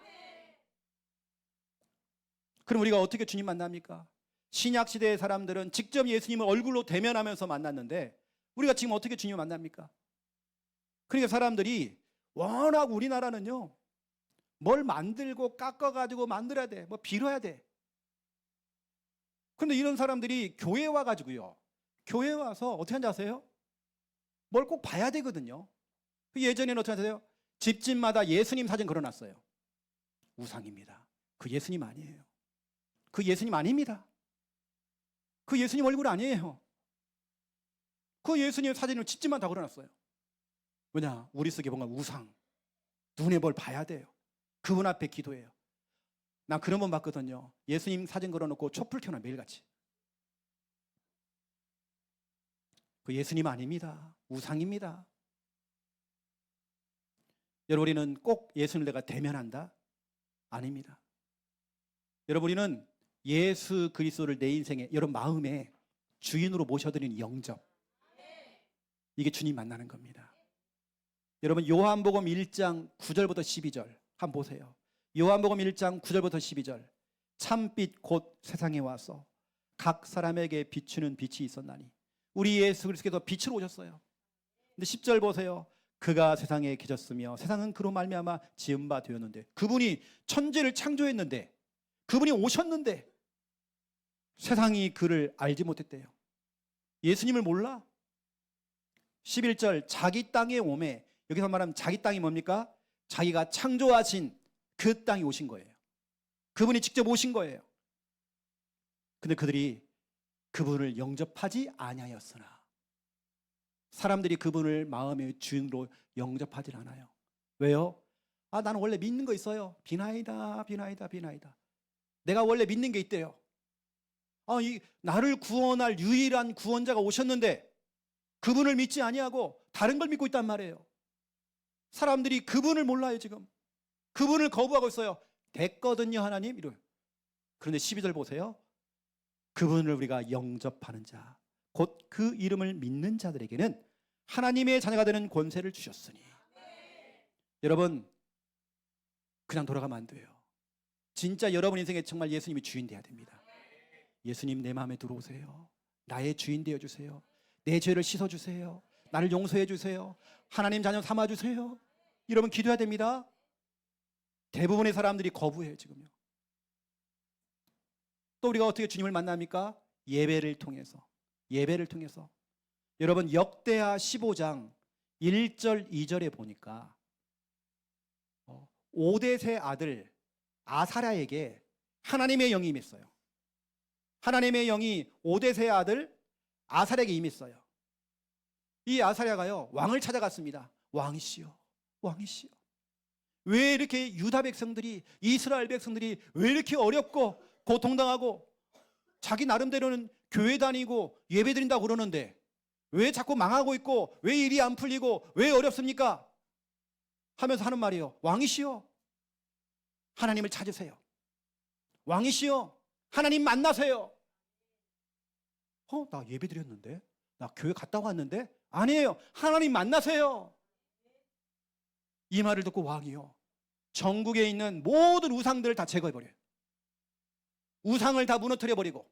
Speaker 1: 그럼 우리가 어떻게 주님 만납니까? 신약시대의 사람들은 직접 예수님을 얼굴로 대면하면서 만났는데 우리가 지금 어떻게 주님을 만납니까? 그러니까 사람들이 워낙 우리나라는요, 뭘 만들고 깎아가지고 만들어야 돼. 뭐 빌어야 돼. 그런데 이런 사람들이 교회에 와가지고요, 교회에 와서 어떻게 하는지 아세요? 뭘 꼭 봐야 되거든요. 예전에는 어떻게 하세요? 집집마다 예수님 사진 걸어놨어요. 우상입니다. 그 예수님 아니에요. 그 예수님 아닙니다. 그 예수님 얼굴 아니에요. 그 예수님 사진을 집집만 다 걸어놨어요. 왜냐? 우리 속에 뭔가 우상, 눈에 뭘 봐야 돼요. 그분 앞에 기도해요. 난 그런 분 봤거든요. 예수님 사진 걸어놓고 촛불 켜놔, 매일같이. 그 예수님 아닙니다. 우상입니다. 여러분, 우리는 꼭 예수님을 내가 대면한다? 아닙니다. 여러분, 우리는 예수 그리스도를 내 인생에, 여러분 마음에 주인으로 모셔드리는 영접, 이게 주님 만나는 겁니다. 여러분, 요한복음 1장 9절부터 12절 한번 보세요. 요한복음 1장 9절부터 12절. 참빛 곧 세상에 와서 각 사람에게 비추는 빛이 있었나니 우리 예수 그리스도께서 빛으로 오셨어요. 근데 10절 보세요. 그가 세상에 계셨으며 세상은 그로 말미암아 지은 바 되었는데, 그분이 천지를 창조했는데, 그분이 오셨는데 세상이 그를 알지 못했대요. 예수님을 몰라? 11절 자기 땅에 오매, 여기서 말하면 자기 땅이 뭡니까? 자기가 창조하신 그 땅에 오신 거예요. 그분이 직접 오신 거예요. 근데 그들이 그분을 영접하지 아니하였으나 사람들이 그분을 마음의 주인으로 영접하지 않아요. 왜요? 나는 원래 믿는 거 있어요. 비나이다. 내가 원래 믿는 게 있대요. 나를 구원할 유일한 구원자가 오셨는데 그분을 믿지 아니하고 다른 걸 믿고 있단 말이에요. 사람들이 그분을 몰라요. 지금 그분을 거부하고 있어요. 됐거든요 하나님 이래요. 그런데 12절 보세요. 그분을 우리가 영접하는 자, 곧 그 이름을 믿는 자들에게는 하나님의 자녀가 되는 권세를 주셨으니. 여러분 그냥 돌아가면 안 돼요. 진짜 여러분 인생에 정말 예수님이 주인 돼야 됩니다. 예수님 내 마음에 들어오세요. 나의 주인 되어주세요. 내 죄를 씻어주세요. 나를 용서해 주세요. 하나님 자녀 삼아주세요. 여러분 기도해야 됩니다. 대부분의 사람들이 거부해요 지금요. 또 우리가 어떻게 주님을 만납니까? 예배를 통해서. 여러분 역대하 15장 1절 2절에 보니까 5대세 아들 아사랴에게 하나님의 영이 임했어요. 하나님의 영이 5대세 아들 아사랴에게 임했어요. 이 아사랴가요 왕을 찾아갔습니다. 왕이시여 왜 이렇게 유다 백성들이, 이스라엘 백성들이 왜 이렇게 어렵고 고통당하고 자기 나름대로는 교회 다니고 예배 드린다고 그러는데 왜 자꾸 망하고 있고 왜 일이 안 풀리고 왜 어렵습니까? 하면서 하는 말이에요. 왕이시여 하나님을 찾으세요. 왕이시여 하나님 만나세요. 나 예배 드렸는데, 나 교회 갔다 왔는데. 아니에요. 하나님 만나세요. 이 말을 듣고 왕이요 전국에 있는 모든 우상들을 다 제거해버려요. 우상을 다 무너뜨려버리고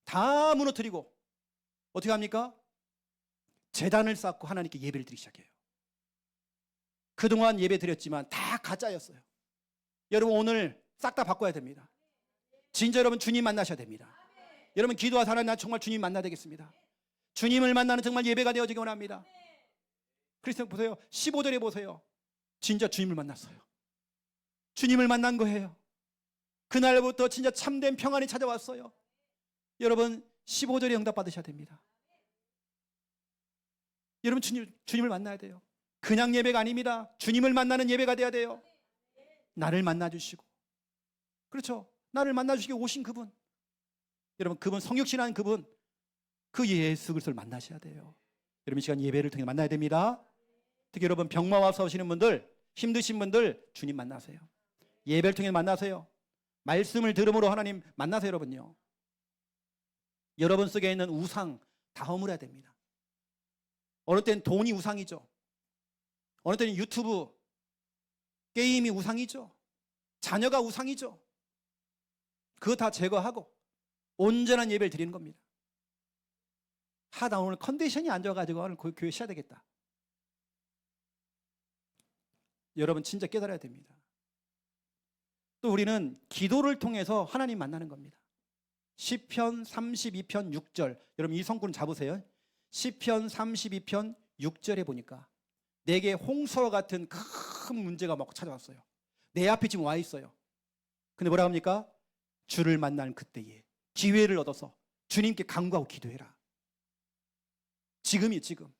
Speaker 1: 다 무너뜨리고 어떻게 합니까? 제단을 쌓고 하나님께 예배를 드리기 시작해요. 그동안 예배 드렸지만 다 가짜였어요. 여러분 오늘 싹 다 바꿔야 됩니다. 진짜 여러분 주님 만나셔야 됩니다. 여러분 기도하사 하나님 나 정말 주님 만나야 되겠습니다. 주님을 만나는 정말 예배가 되어지기 원합니다. 그래서 보세요. 15절에 보세요. 진짜 주님을 만났어요. 주님을 만난 거예요. 그날부터 진짜 참된 평안이 찾아왔어요. 여러분 15절에 응답 받으셔야 됩니다. 여러분 주님을 만나야 돼요. 그냥 예배가 아닙니다. 주님을 만나는 예배가 돼야 돼요. 나를 만나주시고, 그렇죠, 나를 만나주시기 오신 그분, 여러분 그분 성육신한 그분, 그 예수 그리스도를 만나셔야 돼요. 여러분 이 시간 예배를 통해 만나야 됩니다. 특히 여러분 병마와 싸우시는 분들, 힘드신 분들 주님 만나세요. 예배를 통해 만나세요. 말씀을 들음으로 하나님 만나세요. 여러분요, 여러분 속에 있는 우상 다 허물어야 됩니다. 어느 때는 돈이 우상이죠. 어느 때는 유튜브, 게임이 우상이죠. 자녀가 우상이죠. 그거 다 제거하고 온전한 예배를 드리는 겁니다. 나 오늘 컨디션이 안 좋아가지고 오늘 교회 쉬어야 되겠다. 여러분 진짜 깨달아야 됩니다. 또 우리는 기도를 통해서 하나님 만나는 겁니다. 시편 32편 6절, 여러분 이 성구는 잡으세요. 시편 32편 6절에 보니까 내게 홍수와 같은 큰 문제가 막 찾아왔어요. 내 앞에 지금 와 있어요. 근데 뭐라 합니까? 주를 만나는 그때에 기회를 얻어서 주님께 간구하고 기도해라. 지금이 지금.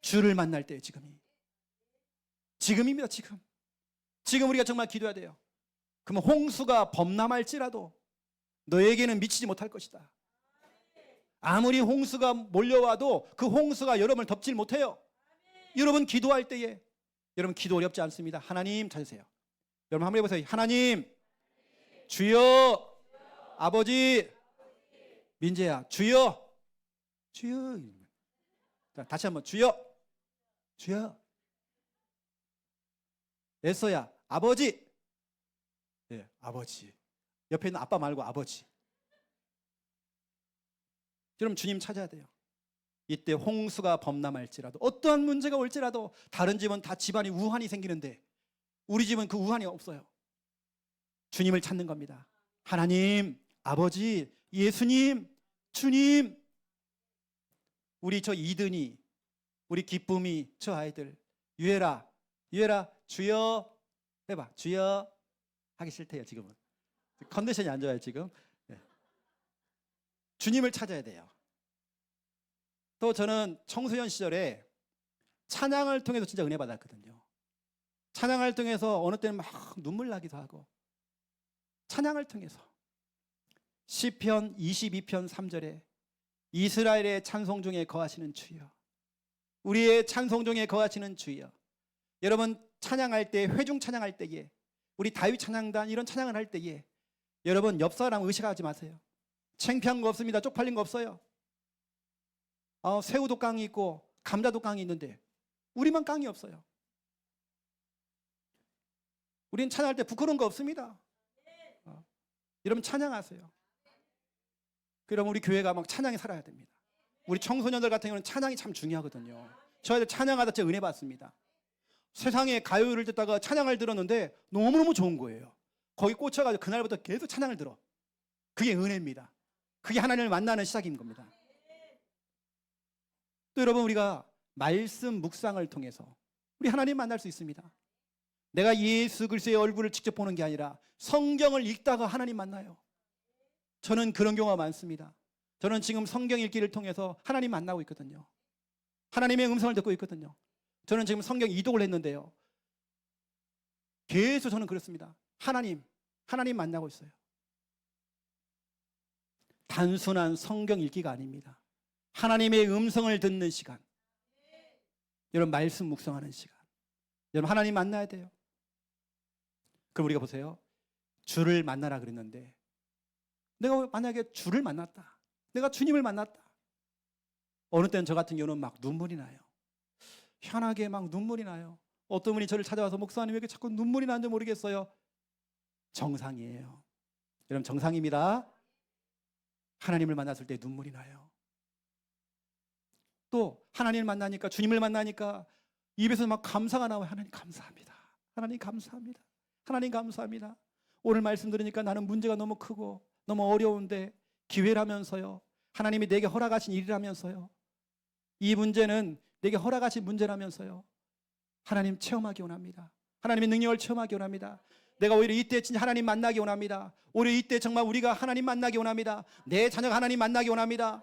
Speaker 1: 주를 만날 때 지금입니다. 지금 우리가 정말 기도해야 돼요. 그러면 홍수가 범람할지라도 너에게는 미치지 못할 것이다. 아무리 홍수가 몰려와도 그 홍수가 여러분을 덮질 못해요. 여러분 기도할 때에, 여러분 기도 어렵지 않습니다. 하나님 찾으세요. 여러분 한번 해보세요. 하나님, 주여, 아버지, 민재야, 주여. 자, 다시 한번 주여. 에서야, 아버지. 네, 아버지. 옆에 있는 아빠 말고 아버지. 여러분 주님 찾아야 돼요. 이때 홍수가 범람할지라도, 어떠한 문제가 올지라도, 다른 집은 다 집안이 우환이 생기는데 우리 집은 그 우환이 없어요. 주님을 찾는 겁니다. 하나님, 아버지, 예수님, 주님. 우리 저 이든이, 우리 기쁨이, 저 아이들, 유해라, 주여 해봐. 주여. 하기 싫대요 지금은. 컨디션이 안 좋아요 지금. 네. 주님을 찾아야 돼요. 또 저는 청소년 시절에 찬양을 통해서 진짜 은혜 받았거든요. 찬양을 통해서 어느 때는 막 눈물 나기도 하고, 찬양을 통해서 시편 22편 3절에 이스라엘의 찬송 중에 거하시는 주여, 우리의 찬송 중에 거하시는 주여. 여러분 찬양할 때, 회중 찬양할 때에, 우리 다윗 찬양단 이런 찬양을 할 때에 여러분 옆 사람 의식하지 마세요. 창피한 거 없습니다. 쪽팔린 거 없어요. 새우도 깡이 있고 감자도 깡이 있는데 우리만 깡이 없어요. 우리는 찬양할 때 부끄러운 거 없습니다. 여러분 찬양하세요. 그럼 우리 교회가 막 찬양이 살아야 됩니다. 우리 청소년들 같은 경우는 찬양이 참 중요하거든요. 저희들 찬양하다 제가 은혜 받습니다. 세상에 가요를 듣다가 찬양을 들었는데 너무너무 좋은 거예요. 거기 꽂혀가지고 그날부터 계속 찬양을 들어. 그게 은혜입니다. 그게 하나님을 만나는 시작인 겁니다. 또 여러분 우리가 말씀 묵상을 통해서 우리 하나님 만날 수 있습니다. 내가 예수 그리스도의 얼굴을 직접 보는 게 아니라 성경을 읽다가 하나님 만나요. 저는 그런 경우가 많습니다. 저는 지금 성경 읽기를 통해서 하나님 만나고 있거든요. 하나님의 음성을 듣고 있거든요. 저는 지금 성경 이독을 했는데요. 계속 저는 그렇습니다. 하나님 만나고 있어요. 단순한 성경 읽기가 아닙니다. 하나님의 음성을 듣는 시간. 여러분 말씀 묵상하는 시간. 여러분 하나님 만나야 돼요. 그럼 우리가 보세요. 주를 만나라 그랬는데 내가 만약에 주를 만났다. 내가 주님을 만났다. 어느 때는 저 같은 경우는 막 눈물이 나요. 희한하게 막 눈물이 나요. 어떤 분이 저를 찾아와서 목사님 왜 이렇게 자꾸 눈물이 나는지 모르겠어요. 정상이에요. 여러분 정상입니다. 하나님을 만났을 때 눈물이 나요. 또 하나님을 만나니까, 주님을 만나니까 입에서 막 감사가 나와요. 하나님 감사합니다. 하나님 감사합니다. 하나님 감사합니다. 오늘 말씀 들으니까 나는 문제가 너무 크고 너무 어려운데 기회라면서요. 하나님이 내게 허락하신 일이라면서요. 이 문제는 내게 허락하신 문제라면서요. 하나님 체험하기 원합니다. 하나님의 능력을 체험하기 원합니다. 내가 오히려 이때 진짜 하나님 만나기 원합니다. 오히려 이때 정말 우리가 하나님 만나기 원합니다. 내 자녀가 하나님 만나기 원합니다.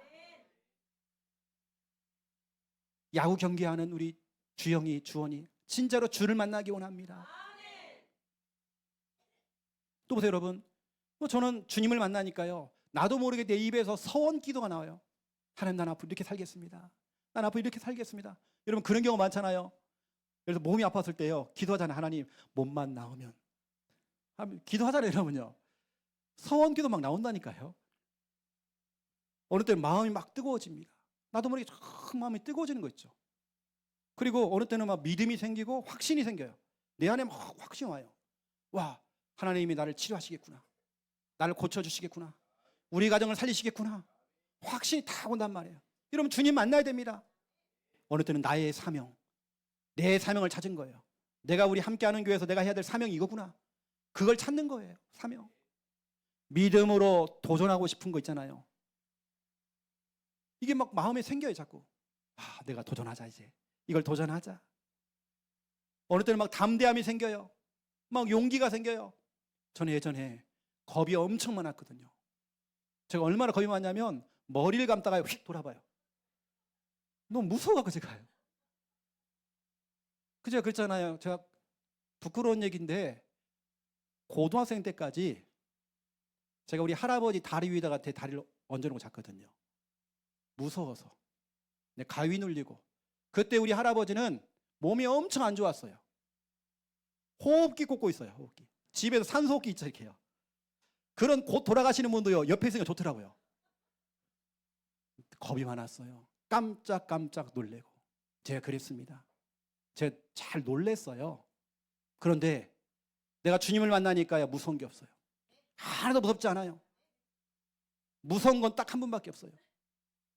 Speaker 1: 야구 경기하는 우리 주영이, 주원이 진짜로 주를 만나기 원합니다. 또 보세요 여러분. 저는 주님을 만나니까요. 나도 모르게 내 입에서 서원 기도가 나와요. 하나님 난 앞으로 이렇게 살겠습니다. 난 앞으로 이렇게 살겠습니다. 여러분 그런 경우 많잖아요. 그래서 몸이 아팠을 때요. 기도하잖아요. 하나님 몸만 나오면. 기도하잖아요 여러분요. 서원 기도 막 나온다니까요. 어느 때는 마음이 막 뜨거워집니다. 나도 모르게 쫙 마음이 뜨거워지는 거 있죠. 그리고 어느 때는 막 믿음이 생기고 확신이 생겨요. 내 안에 막 확신이 와요. 와, 하나님이 나를 치료하시겠구나. 나를 고쳐주시겠구나. 우리 가정을 살리시겠구나. 확신이 다 온단 말이에요. 여러분 주님 만나야 됩니다. 어느 때는 나의 사명, 내 사명을 찾은 거예요. 내가 우리 함께하는 교회에서 내가 해야 될 사명이 이거구나. 그걸 찾는 거예요. 사명. 믿음으로 도전하고 싶은 거 있잖아요. 이게 막 마음에 생겨요 자꾸. 내가 도전하자 이제. 이걸 도전하자. 어느 때는 막 담대함이 생겨요. 막 용기가 생겨요. 저는 예전에 겁이 엄청 많았거든요. 제가 얼마나 겁이 많냐면 머리를 감다가 휙 돌아봐요. 너무 무서워갖고 제가요. 그제가 그랬잖아요. 제가 부끄러운 얘기인데 고등학생 때까지 제가 우리 할아버지 다리 위에다가 제 다리를 얹어놓고 잤거든요. 무서워서. 가위 눌리고. 그때 우리 할아버지는 몸이 엄청 안 좋았어요. 호흡기 꽂고 있어요. 호흡기. 집에서 산소호흡기 있죠 이렇게요. 그런 곧 돌아가시는 분도요 옆에 있으니까 좋더라고요. 겁이 많았어요. 깜짝 놀래고. 제가 그랬습니다. 제가 잘 놀랬어요. 그런데 내가 주님을 만나니까요 무서운 게 없어요. 하나도 무섭지 않아요. 무서운 건 딱 한 분밖에 없어요.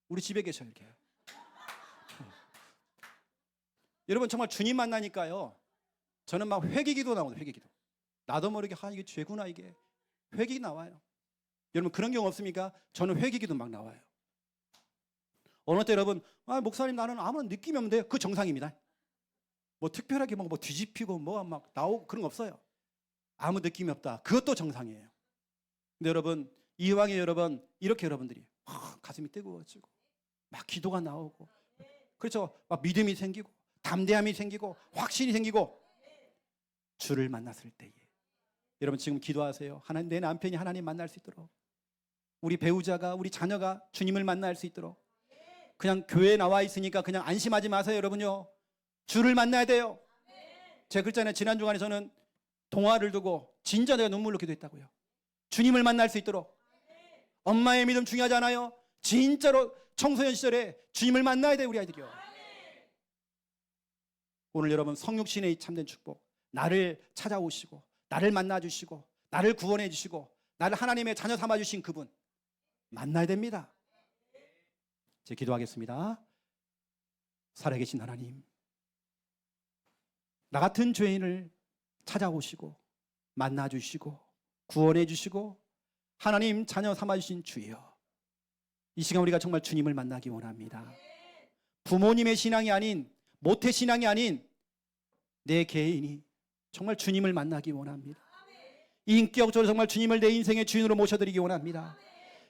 Speaker 1: 우리 집에 계셔요 이렇게. 여러분 정말 주님 만나니까요 저는 막 회개기도 나오거든요. 회개기도. 나도 모르게 이게 죄구나 이게. 회개기 나와요. 여러분 그런 경우 없습니까? 저는 회개기도 막 나와요. 어느 때 여러분 목사님 나는 아무런 느낌이 없는데 그 정상입니다. 뭐 특별하게 뭐 뒤집히고 뭐 막 나오고 그런 거 없어요. 아무 느낌이 없다. 그것도 정상이에요. 근데 여러분 이왕에 여러분 이렇게 여러분들이 가슴이 뜨거워지고 막 기도가 나오고, 그렇죠? 막 믿음이 생기고 담대함이 생기고 확신이 생기고, 주를 만났을 때에 여러분 지금 기도하세요. 하나님, 내 남편이 하나님 만날 수 있도록, 우리 배우자가, 우리 자녀가 주님을 만날 수 있도록. 그냥 교회에 나와 있으니까 그냥 안심하지 마세요. 여러분요, 주를 만나야 돼요. 제가 그랬잖아요. 지난 주간에 저는 동화를 두고 진짜 내가 눈물로 기도했다고요. 주님을 만날 수 있도록. 엄마의 믿음 중요하지 않아요? 진짜로 청소년 시절에 주님을 만나야 돼요, 우리 아이들이요. 오늘 여러분 성육신의 참된 축복, 나를 찾아오시고 나를 만나주시고 나를 구원해 주시고 나를 하나님의 자녀 삼아주신 그분 만나야 됩니다. 제 기도하겠습니다. 살아계신 하나님, 나 같은 죄인을 찾아오시고 만나주시고 구원해 주시고 하나님 자녀 삼아주신 주여, 이 시간 우리가 정말 주님을 만나기 원합니다. 부모님의 신앙이 아닌, 모태 신앙이 아닌 내 개인이 정말 주님을 만나기 원합니다. 인격적으로 정말 주님을 내 인생의 주인으로 모셔드리기 원합니다.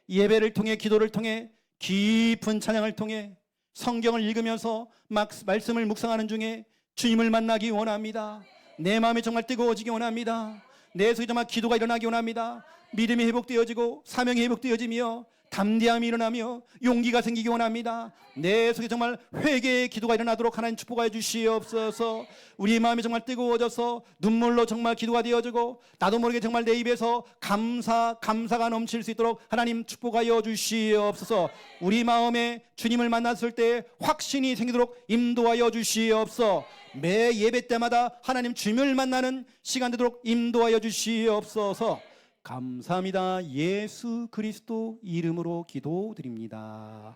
Speaker 1: 예배를 통해, 기도를 통해, 깊은 찬양을 통해, 성경을 읽으면서 막 말씀을 묵상하는 중에 주님을 만나기 원합니다. 내 마음이 정말 뜨거워지기 원합니다. 내 속에 정말 기도가 일어나기 원합니다. 믿음이 회복되어지고 사명이 회복되어지며 담대함이 일어나며 용기가 생기기 원합니다. 내 속에 정말 회개의 기도가 일어나도록 하나님 축복하여 주시옵소서. 우리 마음이 정말 뜨거워져서 눈물로 정말 기도가 되어지고 나도 모르게 정말 내 입에서 감사가 넘칠 수 있도록 하나님 축복하여 주시옵소서. 우리 마음에 주님을 만났을 때 확신이 생기도록 인도하여 주시옵소서. 매 예배 때마다 하나님 주님을 만나는 시간 되도록 인도하여 주시옵소서. 감사합니다. 예수 그리스도 이름으로 기도드립니다.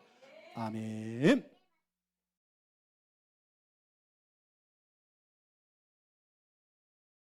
Speaker 1: 아멘.